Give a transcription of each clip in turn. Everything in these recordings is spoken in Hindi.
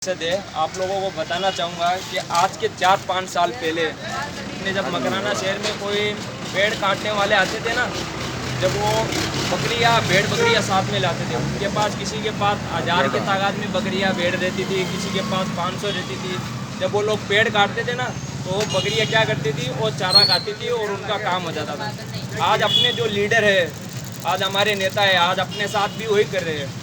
मकसद है। आप लोगों को बताना चाहूँगा कि आज के 4-5 साल पहले जब मकराना शहर में कोई पेड़ काटने वाले आते थे ना, जब वो बकरियाँ भेड़ बकरियाँ साथ में लाते थे, उनके पास किसी के पास 1000 के तादाद में बकरियाँ भेड़ रहती थी, किसी के पास 500 रहती थी। जब वो लोग पेड़ काटते थे ना तो वो बकरियाँ क्या करती थी, वो चारा खाती थी और उनका काम हो जाता था। आज अपने जो लीडर है, आज हमारे नेता है, आज अपने साथ भी वही कर रहे हैं।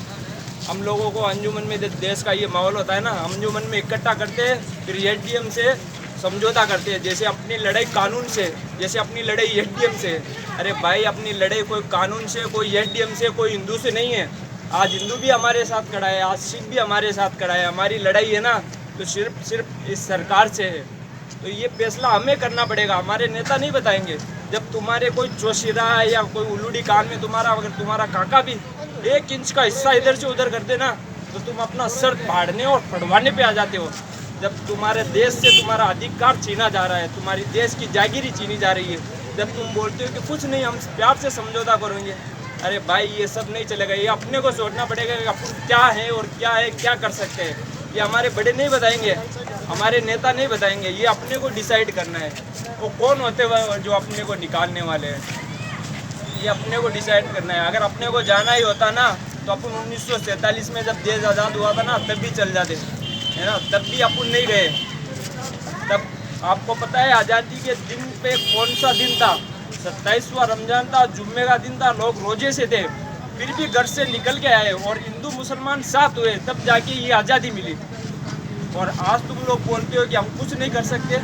हम लोगों को अंजुमन में देश का ये माहौल होता है ना, अंजुमन में इकट्ठा करते हैं, फिर एसडीएम से समझौता करते हैं। जैसे अपनी लड़ाई कानून से, जैसे अपनी लड़ाई एसडीएम से। अरे भाई, अपनी लड़ाई कोई कानून से, कोई एसडीएम से, कोई हिंदू से नहीं है। आज हिंदू भी हमारे साथ खड़ा है, आज सिख भी हमारे साथ खड़ा है। हमारी लड़ाई है ना तो सिर्फ इस सरकार से है। तो ये फैसला हमें करना पड़ेगा, हमारे नेता नहीं बताएंगे। जब तुम्हारे कोई चौशीरा है या कोई उलूडी कान में तुम्हारा, अगर तुम्हारा काका भी 1 इंच का हिस्सा इधर से उधर कर देना तो तुम अपना सर फाड़ने और फड़वाने पे आ जाते हो। जब तुम्हारे देश से तुम्हारा अधिकार छीना जा रहा है, तुम्हारी देश की जागीरी छीनी जा रही है, जब तुम बोलते हो कि कुछ नहीं, हम प्यार से समझौता करेंगे। अरे भाई, ये सब नहीं चलेगा। ये अपने को सोचना पड़ेगा कि अपन क्या है और क्या है, क्या कर सकते हैं। ये हमारे बड़े नहीं बताएंगे, हमारे नेता नहीं बताएंगे, ये अपने को डिसाइड करना है। वो कौन होते हुए जो अपने को निकालने वाले हैं, ये अपने को डिसाइड करना है। अगर अपने को जाना ही होता ना तो अपन 1947 में जब देश आज़ाद हुआ था ना, तब भी चल जाते है ना, तब भी अपन नहीं गए। तब आपको पता है आज़ादी के दिन पे कौन सा दिन था? 27वां रमजान था, जुम्मे का दिन था, लोग रोजे से थे, फिर भी घर से निकल के आए और हिंदू मुसलमान साथ हुए, तब जाके ये आज़ादी मिली। और आज तुम लोग बोलते हो कि हम कुछ नहीं कर सकते।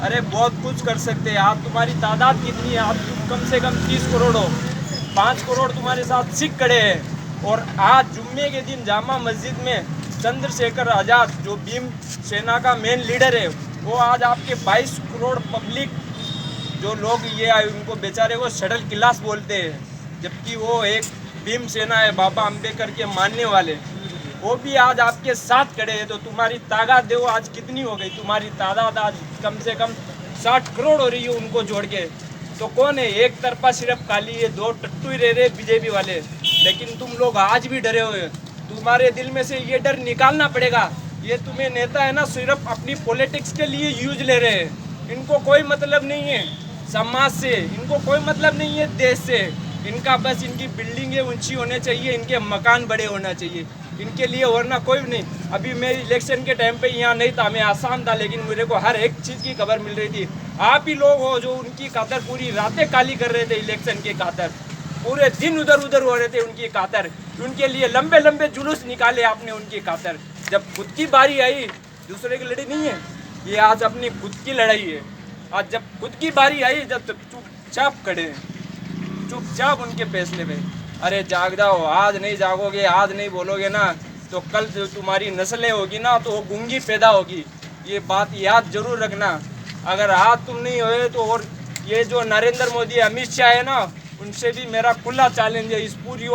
अरे बहुत कुछ कर सकते हैं। आप, तुम्हारी तादाद कितनी है? आप कम से कम 30 करोड़ हो, 5 करोड़ तुम्हारे साथ सिख खड़े हैं। और आज जुम्मे के दिन जामा मस्जिद में चंद्रशेखर आज़ाद, जो भीम सेना का मेन लीडर है, वो आज आपके 22 करोड़ पब्लिक जो लोग ये उनको बेचारे को शटल क्लास बोलते हैं, जबकि वो एक भीम सेना है, बाबा अम्बेडकर के मानने वाले, वो भी आज आपके साथ खड़े हैं। तो तुम्हारी तादाद देखो आज कितनी हो गई। तुम्हारी तादाद आज कम से कम 60 करोड़ हो रही है उनको जोड़ के। तो कौन है? एक तरफा सिर्फ खाली ये 2 टट्टू ही रह रहे बीजेपी वाले। लेकिन तुम लोग आज भी डरे हुए। तुम्हारे दिल में से ये डर निकालना पड़ेगा। ये तुम्हें नेता है ना, सिर्फ अपनी पॉलिटिक्स के लिए यूज ले रहे हैं। इनको कोई मतलब नहीं है समाज से, इनको कोई मतलब नहीं है देश से। इनका बस इनकी बिल्डिंगें ऊंची होने चाहिए, इनके मकान बड़े होना चाहिए, इनके लिए वरना कोई नहीं। अभी मैं इलेक्शन के टाइम पे यहाँ नहीं था, मैं आसाम था, लेकिन मेरे को हर एक चीज़ की खबर मिल रही थी। आप ही लोग हो जो उनकी खातर पूरी रातें काली कर रहे थे इलेक्शन के खातर, पूरे दिन उधर उधर हो रहे थे उनकी खातर। उनके लिए लंबे लंबे जुलूस निकाले आपने उनकी खातर। जब खुद की बारी आई, दूसरे की लड़ाई नहीं है ये, आज अपनी खुद की लड़ाई है। आज जब खुद की बारी आई, जब चुपचाप खड़े हैं, चुपचाप उनके फैसले पे। अरे जाग जाओ, आज नहीं जागोगे, आज नहीं बोलोगे ना तो कल जो तुम्हारी नस्लें होगी ना तो वो गूंगी पैदा होगी। ये बात याद जरूर रखना। अगर आज तुम नहीं होए तो, और ये जो नरेंद्र मोदी, अमित शाह है ना, उनसे भी मेरा खुला चैलेंज है। इस पूरी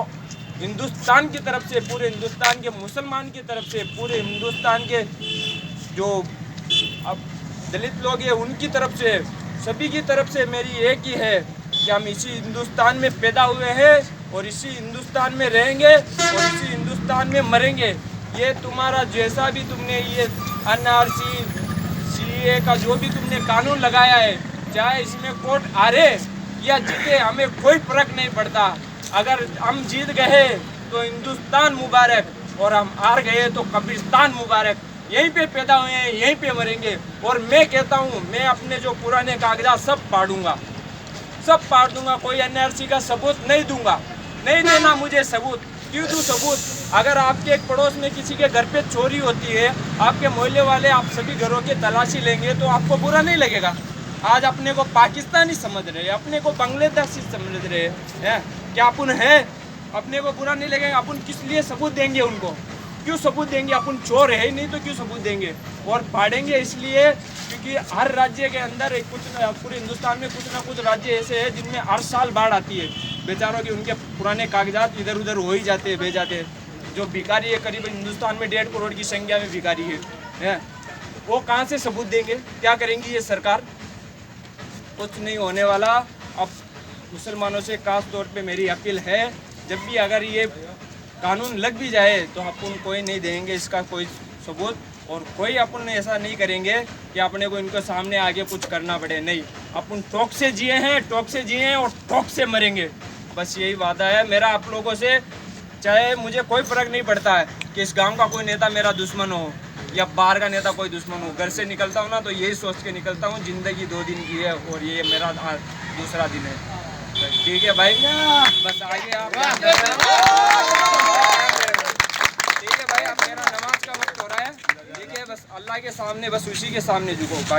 हिंदुस्तान की तरफ से, पूरे हिंदुस्तान के मुसलमान की तरफ से, पूरे हिंदुस्तान के जो अब दलित लोग हैं उनकी तरफ से, सभी की तरफ से मेरी एक ही है कि हम इसी हिंदुस्तान में पैदा हुए हैं और इसी हिंदुस्तान में रहेंगे और इसी हिंदुस्तान में मरेंगे। ये तुम्हारा जैसा भी तुमने ये एनआरसी, सीए का जो भी तुमने कानून लगाया है, चाहे इसमें कोर्ट हारे या जीते, हमें कोई फर्क नहीं पड़ता। अगर हम जीत गए तो हिंदुस्तान मुबारक, और हम हार गए तो कब्रिस्तान मुबारक। यहीं पे पैदा हुए हैं, यहीं पे मरेंगे। और मैं कहता हूँ, मैं अपने जो पुराने कागजात सब फाड़ूंगा, सब फाड़ दूंगा। कोई एनआरसी का सबूत नहीं दूंगा, नहीं देना मुझे सबूत। क्यों दूं सबूत? अगर आपके एक पड़ोस में किसी के घर पे चोरी होती है, आपके मोहल्ले वाले आप सभी घरों की तलाशी लेंगे तो आपको बुरा नहीं लगेगा। आज अपने को पाकिस्तानी समझ रहे हैं, अपने को बांग्लादेशी समझ रहे हैं, क्या अपन है? अपने को बुरा नहीं लगेगा। अपन किस लिए सबूत देंगे उनको? क्यों सबूत देंगे? अपन चोर है ही नहीं तो क्यों सबूत देंगे? और फाड़ेंगे इसलिए क्योंकि हर राज्य के अंदर एक कुछ, पूरे हिंदुस्तान में कुछ ना कुछ राज्य ऐसे हैं जिनमें हर साल बाढ़ आती है। बेचारों के उनके पुराने कागजात इधर उधर हो ही जाते हैं, बह जाते हैं। जो भिखारी है, करीब हिंदुस्तान में 1.5 करोड़ की संख्या में भिखारी है, वो कहाँ से सबूत देंगे? क्या करेंगी ये सरकार? कुछ नहीं होने वाला। अब मुसलमानों से खास तौर पे मेरी अपील है, जब भी अगर ये कानून लग भी जाए तो अपन कोई नहीं देंगे इसका कोई सबूत। और कोई अपन ऐसा नहीं करेंगे कि अपने को इनको सामने आगे कुछ करना पड़े, नहीं, अपन टोक से जिए हैं, टोक से जिए हैं और टोक से मरेंगे। बस यही वादा है मेरा आप लोगों से। चाहे मुझे कोई फ़र्क नहीं पड़ता है कि इस गांव का कोई नेता मेरा दुश्मन हो या बाहर का नेता कोई दुश्मन हो। घर से निकलता हूँ ना तो यही सोच के निकलता हूँ, ज़िंदगी 2 दिन की है और ये मेरा दूसरा दिन है। ठीक है भाई, बस आगे आप ठीक है भाई, अब मेरा नमाज का वक्त हो रहा है। ठीक है, बस अल्लाह के सामने, बस उसी के सामने झुको।